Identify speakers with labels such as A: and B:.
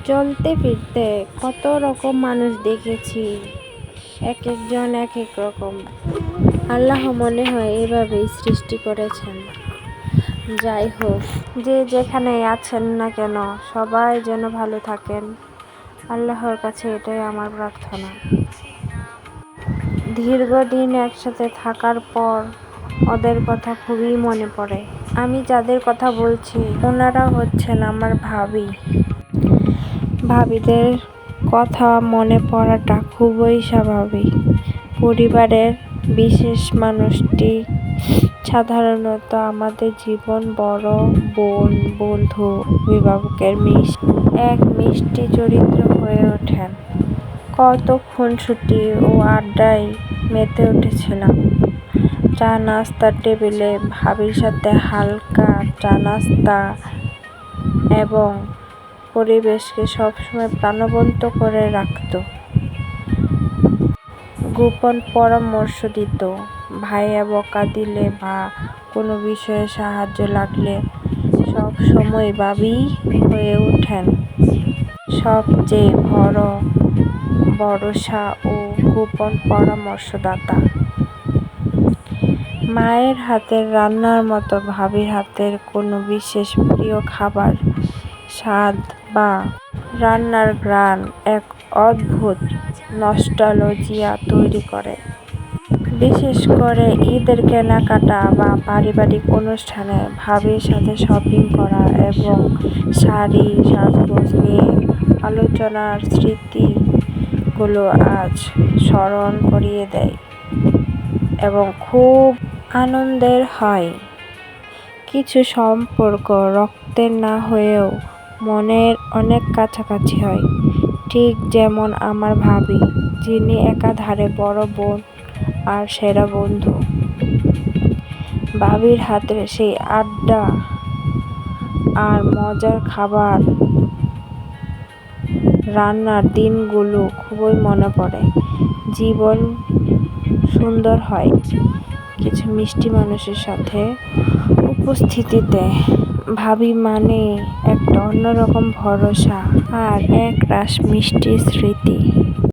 A: চলতে ফিরতে কত রকম মানুষ দেখেছি, এক একজন এক এক রকম। আল্লাহ মনে হয় এভাবেই সৃষ্টি করেছেন। যাই হোক, যে যেখানেই আছেন না কেন সবাই যেন ভালো থাকেন, আল্লাহর কাছে এটাই আমার প্রার্থনা। দীর্ঘদিন একসাথে থাকার পর ওদের কথা খুবই মনে পড়ে। আমি যাদের কথা বলছি ওনারা হচ্ছেন আমার ভাবি। ভাবিদের কথা মনে পড়াটা খুবই স্বাভাবিক। পরিবারের বিশেষ মানুষটি সাধারণত আমাদের জীবন বড় বোন, বন্ধু, অভিভাবকের এক মিষ্টি চরিত্র হয়ে ওঠেন। কত খুনসুটি ও আড্ডায় মেতে উঠেছিলাম। চা নাস্তার টেবিলে ভাবির সাথে হালকা চা নাস্তা এবং পরিবেশকে সবসময় প্রাণবন্ত করে রাখত। গোপন পরামর্শ দিত। ভাইয়া বকা দিলে বা কোনো বিষয়ে সাহায্য লাগলে সব সময় ভাবি হয়ে ওঠেন সবচেয়ে বড় ভরসা ও গোপন পরামর্শদাতা। মায়ের হাতের রান্নার মতো ভাবির হাতের কোনো বিশেষ প্রিয় খাবার, স্বাদ বা রান্নার ঘ্রাণ এক অদ্ভুত নস্টালজিয়া তৈরি করে। বিশেষ করে ঈদের কেনাকাটা বা পারিবারিক অনুষ্ঠানে ভাবির সাথে শপিং করা এবং শাড়ি সাজগোজ নিয়ে আলোচনার স্মৃতিগুলো আজ স্মরণ করিয়ে দেয় এবং খুব আনন্দের হয়। কিছু সম্পর্ক রক্তের না হয়েও মনের অনেক কাছাকাছি হয়, ঠিক যেমন আমার ভাবি, যিনি একাধারে বড় বোন আর সেরা বন্ধু। ভাবির হাতের সেই আড্ডা আর মজার খাবার রান্নার দিনগুলো খুবই মনে পড়ে। জীবন সুন্দর হয় কিছু মিষ্টি মানুষের সাথে উপস্থিতিতে। ভাবি মানে একটা অন্যরকম ভরসা আর একরাশ মিষ্টি স্মৃতি।